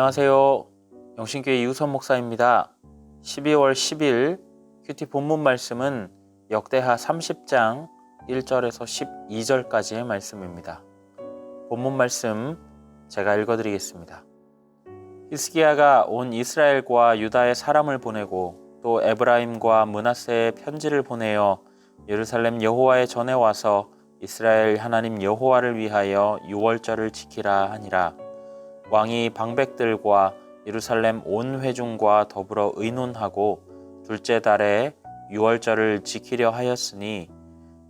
안녕하세요. 영신교회 이우선 목사입니다. 12월 10일 큐티 본문 말씀은 역대하 30장 1절에서 12절까지의 말씀입니다. 본문 말씀 제가 읽어드리겠습니다. 히스기야가 온 이스라엘과 유다의 사람을 보내고 또 에브라임과 므낫세의 편지를 보내어 예루살렘 여호와의 전에 와서 이스라엘 하나님 여호와를 위하여 유월절을 지키라 하니라. 왕이 방백들과 예루살렘 온 회중과 더불어 의논하고 둘째 달에 유월절을 지키려 하였으니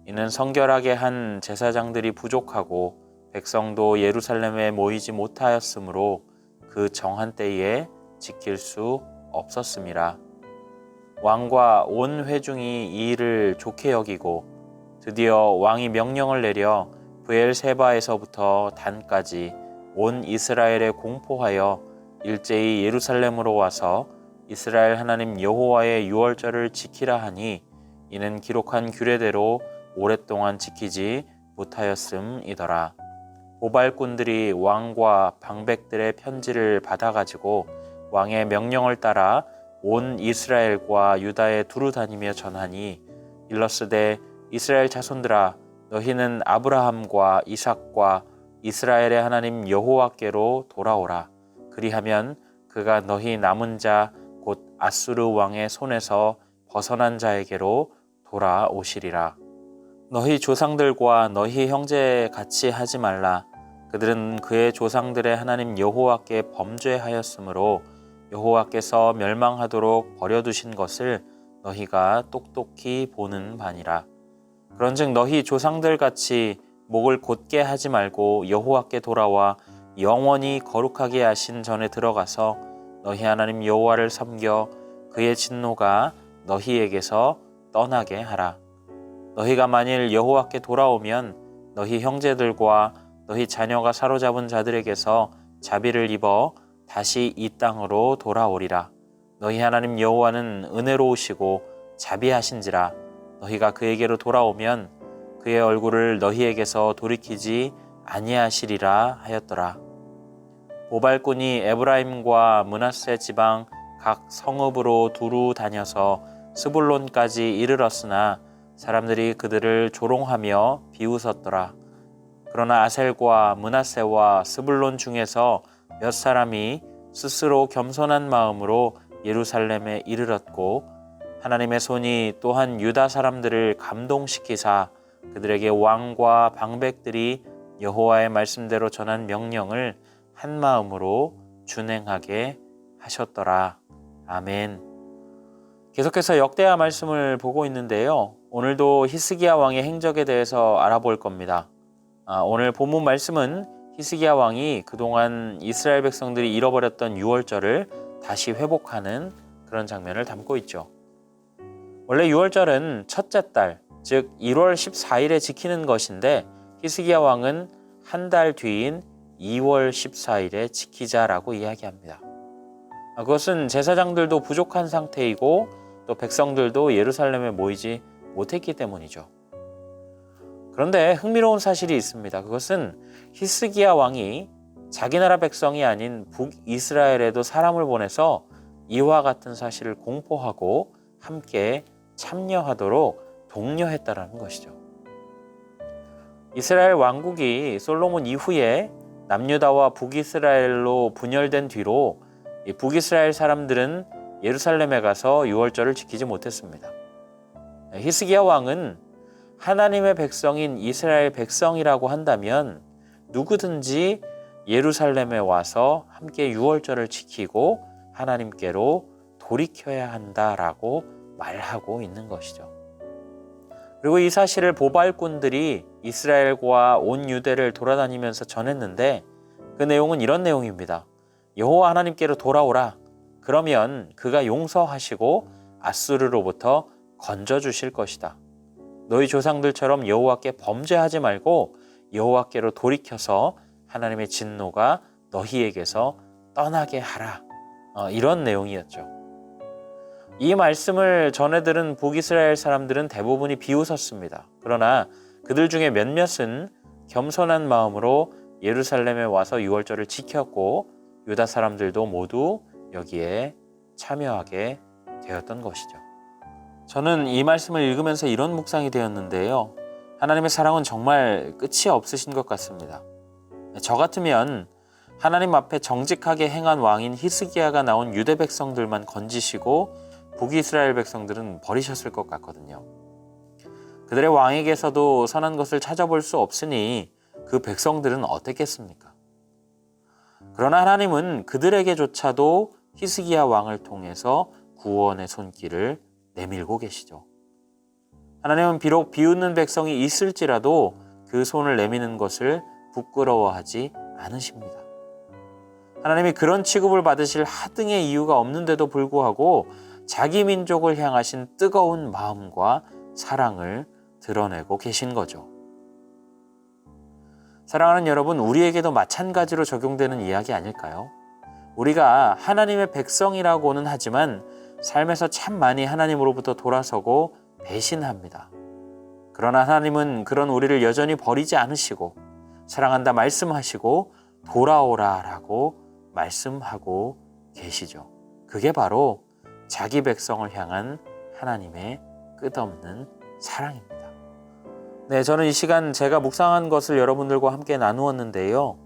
이는 성결하게 한 제사장들이 부족하고 백성도 예루살렘에 모이지 못하였으므로 그 정한 때에 지킬 수 없었음이라. 왕과 온 회중이 이 일을 좋게 여기고 드디어 왕이 명령을 내려 브엘세바에서부터 단까지 온 이스라엘에 공포하여 일제히 예루살렘으로 와서 이스라엘 하나님 여호와의 유월절을 지키라 하니 이는 기록한 규례대로 오랫동안 지키지 못하였음이더라. 보발꾼들이 왕과 방백들의 편지를 받아가지고 왕의 명령을 따라 온 이스라엘과 유다에 두루 다니며 전하니 일러스되 이스라엘 자손들아 너희는 아브라함과 이삭과 이스라엘의 하나님 여호와께로 돌아오라. 그리하면 그가 너희 남은 자 곧 아수르 왕의 손에서 벗어난 자에게로 돌아오시리라. 너희 조상들과 너희 형제 같이 하지 말라. 그들은 그의 조상들의 하나님 여호와께 범죄하였으므로 여호와께서 멸망하도록 버려두신 것을 너희가 똑똑히 보는 바니라. 그런즉 너희 조상들 같이 목을 곧게 하지 말고 여호와께 돌아와 영원히 거룩하게 하신 전에 들어가서 너희 하나님 여호와를 섬겨 그의 진노가 너희에게서 떠나게 하라. 너희가 만일 여호와께 돌아오면 너희 형제들과 너희 자녀가 사로잡은 자들에게서 자비를 입어 다시 이 땅으로 돌아오리라. 너희 하나님 여호와는 은혜로우시고 자비하신지라. 너희가 그에게로 돌아오면 그의 얼굴을 너희에게서 돌이키지 아니하시리라 하였더라. 보발꾼이 에브라임과 므낫세 지방 각 성읍으로 두루 다녀서 스불론까지 이르렀으나 사람들이 그들을 조롱하며 비웃었더라. 그러나 아셀과 므낫세와 스불론 중에서 몇 사람이 스스로 겸손한 마음으로 예루살렘에 이르렀고 하나님의 손이 또한 유다 사람들을 감동시키사 그들에게 왕과 방백들이 여호와의 말씀대로 전한 명령을 한 마음으로 준행하게 하셨더라. 아멘. 계속해서 역대하 말씀을 보고 있는데요. 오늘도 히스기야 왕의 행적에 대해서 알아볼 겁니다. 오늘 본문 말씀은 히스기야 왕이 그동안 이스라엘 백성들이 잃어버렸던 유월절을 다시 회복하는 그런 장면을 담고 있죠. 원래 유월절은 첫째 달, 즉 1월 14일에 지키는 것인데 히스기야 왕은 한 달 뒤인 2월 14일에 지키자라고 이야기합니다. 그것은 제사장들도 부족한 상태이고 또 백성들도 예루살렘에 모이지 못했기 때문이죠. 그런데 흥미로운 사실이 있습니다. 그것은 히스기야 왕이 자기 나라 백성이 아닌 북이스라엘에도 사람을 보내서 이와 같은 사실을 공포하고 함께 참여하도록 독려했다라는 것이죠. 이스라엘 왕국이 솔로몬 이후에 남유다와 북이스라엘로 분열된 뒤로 이 북이스라엘 사람들은 예루살렘에 가서 유월절을 지키지 못했습니다. 히스기야 왕은 하나님의 백성인 이스라엘 백성이라고 한다면 누구든지 예루살렘에 와서 함께 유월절을 지키고 하나님께로 돌이켜야 한다라고 말하고 있는 것이죠. 그리고 이 사실을 보발꾼들이 이스라엘과 온 유대를 돌아다니면서 전했는데 그 내용은 이런 내용입니다. 여호와 하나님께로 돌아오라. 그러면 그가 용서하시고 아수르로부터 건져주실 것이다. 너희 조상들처럼 여호와께 범죄하지 말고 여호와께로 돌이켜서 하나님의 진노가 너희에게서 떠나게 하라. 이런 내용이었죠. 이 말씀을 전해 들은 북이스라엘 사람들은 대부분이 비웃었습니다. 그러나 그들 중에 몇몇은 겸손한 마음으로 예루살렘에 와서 유월절을 지켰고 유다 사람들도 모두 여기에 참여하게 되었던 것이죠. 저는 이 말씀을 읽으면서 이런 묵상이 되었는데요. 하나님의 사랑은 정말 끝이 없으신 것 같습니다. 저 같으면 하나님 앞에 정직하게 행한 왕인 히스기야가 나온 유대 백성들만 건지시고 북이스라엘 백성들은 버리셨을 것 같거든요. 그들의 왕에게서도 선한 것을 찾아볼 수 없으니 그 백성들은 어땠겠습니까? 그러나 하나님은 그들에게조차도 히스기야 왕을 통해서 구원의 손길을 내밀고 계시죠. 하나님은 비록 비웃는 백성이 있을지라도 그 손을 내미는 것을 부끄러워하지 않으십니다. 하나님이 그런 취급을 받으실 하등의 이유가 없는데도 불구하고 자기 민족을 향하신 뜨거운 마음과 사랑을 드러내고 계신 거죠. 사랑하는 여러분, 우리에게도 마찬가지로 적용되는 이야기 아닐까요? 우리가 하나님의 백성이라고는 하지만 삶에서 참 많이 하나님으로부터 돌아서고 배신합니다. 그러나 하나님은 그런 우리를 여전히 버리지 않으시고 사랑한다 말씀하시고 돌아오라라고 말씀하고 계시죠. 그게 바로 자기 백성을 향한 하나님의 끝없는 사랑입니다. 네, 저는 이 시간 제가 묵상한 것을 여러분들과 함께 나누었는데요.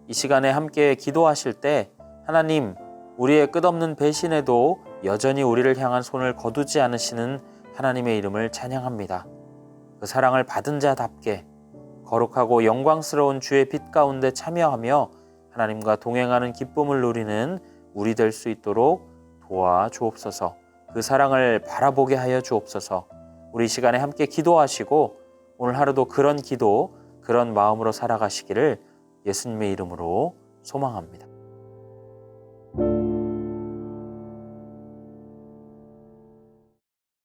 이 시간에 함께 기도하실 때 하나님, 우리의 끝없는 배신에도 여전히 우리를 향한 손을 거두지 않으시는 하나님의 이름을 찬양합니다. 그 사랑을 받은 자답게 거룩하고 영광스러운 주의 빛 가운데 참여하며 하나님과 동행하는 기쁨을 누리는 우리 될 수 있도록 도와주옵소서. 그 사랑을 바라보게 하여 주옵소서. 우리 시간에 함께 기도하시고 오늘 하루도 그런 기도, 그런 마음으로 살아가시기를 예수님의 이름으로 소망합니다.